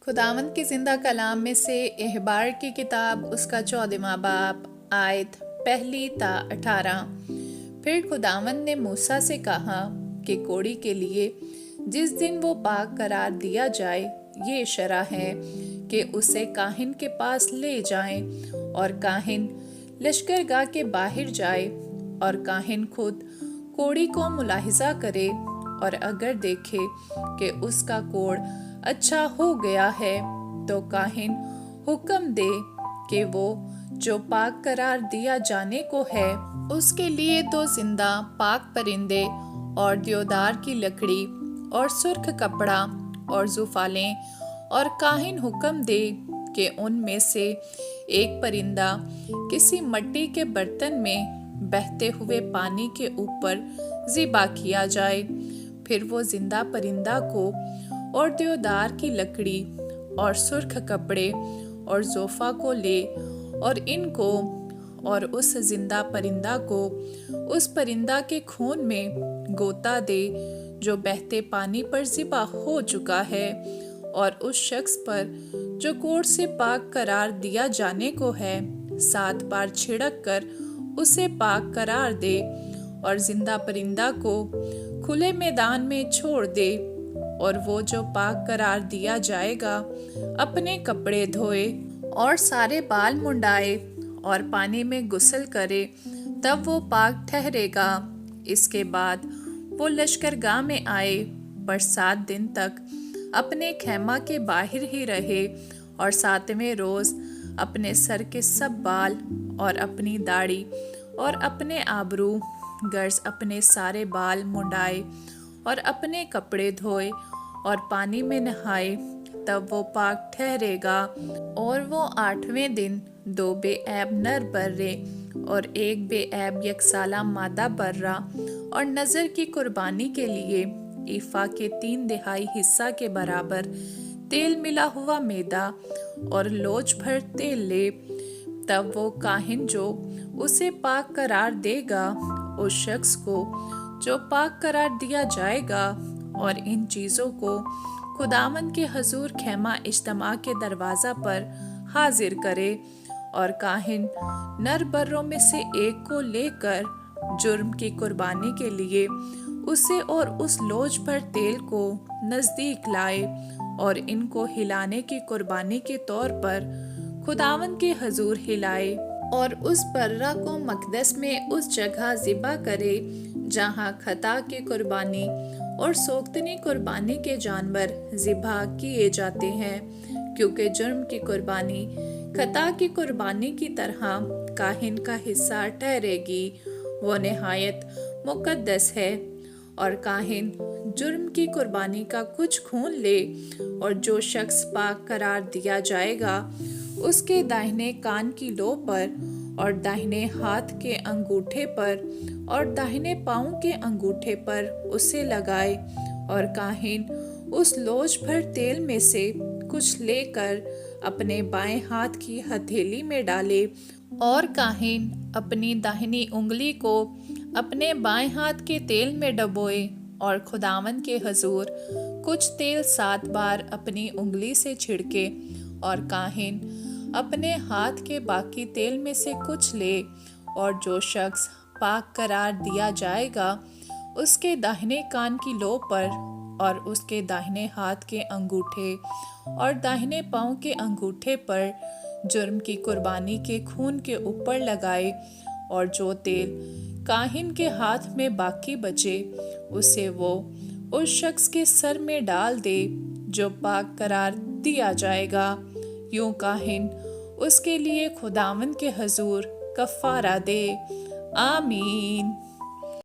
خداوند کے زندہ کلام میں سے احبار کی کتاب اس کا 14واں باب آیت 1 تا 18۔ پھر خداوند نے موسیٰ سے کہا کہ کوڑی کے لیے جس دن وہ پاک قرار دیا جائے یہ شرح ہے کہ اسے کاہن کے پاس لے جائیں، اور کاہن لشکرگاہ کے باہر جائے، اور کاہن خود کوڑی کو ملاحظہ کرے، اور اگر دیکھے کہ اس کا کوڑ اچھا ہو گیا ہے تو کاہن حکم دے کہ وہ جو پاک قرار دیا جانے کو ہے اس کے لیے 2 زندہ پاک پرندے اور دیودار کی لکڑی اور سرخ کپڑا اور زوفالیں، اور کاہن حکم دے کہ ان میں سے ایک پرندہ کسی مٹی کے برتن میں بہتے ہوئے پانی کے اوپر ذبح کیا جائے۔ پھر وہ زندہ پرندہ کو اور دیودار کی لکڑی اور سرخ کپڑے اور زوفا کو لے، اور ان کو اور اس زندہ پرندہ کو اس پرندہ کے خون میں غوطہ دے جو بہتے پانی پر ذبح ہو چکا ہے، اور اس شخص پر جو کوڑ سے پاک قرار دیا جانے کو ہے 7 بار چھڑک کر اسے پاک قرار دے، اور زندہ پرندہ کو کھلے میدان میں چھوڑ دے، اور وہ جو پاک قرار دیا جائے گا اپنے کپڑے دھوئے اور سارے بال منڈائے اور پانی میں غسل کرے، تب وہ پاک ٹھہرے گا۔ اس کے بعد وہ لشکرگاہ میں آئے، پر 7 دن تک اپنے خیمہ کے باہر ہی رہے، اور 7ویں روز اپنے سر کے سب بال اور اپنی داڑھی اور اپنے آبرو غرض اپنے سارے بال منڈائے اور اپنے کپڑے دھوئے اور پانی میں نہائے، تب وہ پاک ٹھہرے گا۔ اور وہ 8ویں دن 2 بے عیب نر برے اور 1 بے عیب یکسالہ مادہ برا اور نذر کی قربانی کے لیے ایفا کے 3/4 حصہ کے برابر تیل ملا ہوا میدا اور لوچ بھر تیل لے۔ تب وہ کاہن جو اسے پاک قرار دے گا اس شخص کو جو پاک قرار دیا جائے گا، اور ان چیزوں کو خداوند کے حضور خیمہ اجتماع کے دروازہ پر حاضر کرے، اور کاہن نر بروں میں سے ایک کو لے کر جرم کی قربانی کے لیے اسے اور اس لوچ بھر تیل کو نزدیک لائے، اور ان کو ہلانے کی قربانی کے طور پر خداوند کے حضور ہلائے، اور اس برہ کو مقدس میں اس جگہ ذبح کرے جہاں خطا کی قربانی اور سوگتنی قربانی کے جانور ذبح کیے جاتے ہیں، کیونکہ جرم کی قربانی خطا کی قربانی کی طرح کاہن کا حصہ ٹھہرے گی، وہ نہایت مقدس ہے۔ اور کاہن جرم کی قربانی کا کچھ خون لے، اور جو شخص پاک قرار دیا جائے گا اس کے داہنے کان کی لو پر اور داہنے ہاتھ کے انگوٹھے پر اور داہنے پاؤں کے انگوٹھے پر اسے لگائے، اور کاہن اس لوچ بھر تیل میں سے کچھ لے کر اپنے بائیں ہاتھ کی ہتھیلی میں ڈالے، اور کاہن اپنی داہنی انگلی کو اپنے بائیں ہاتھ کے تیل میں ڈبوئے، اور خداوند کے حضور کچھ تیل 7 بار اپنی انگلی سے چھڑکے، اور کاہن اپنے ہاتھ کے باقی تیل میں سے کچھ لے، اور جو شخص پاک قرار دیا جائے گا اس کے داہنے کان کی لو پر اور اس کے داہنے ہاتھ کے انگوٹھے اور داہنے پاؤں کے انگوٹھے پر جرم کی قربانی کے خون کے اوپر لگائے، اور جو تیل کاہن کے ہاتھ میں باقی بچے اسے وہ اس شخص کے سر میں ڈال دے جو پاک قرار دیا جائے گا، یوں کاہن اس کے لیے خداوند کے حضور کفارہ دے۔ آمین۔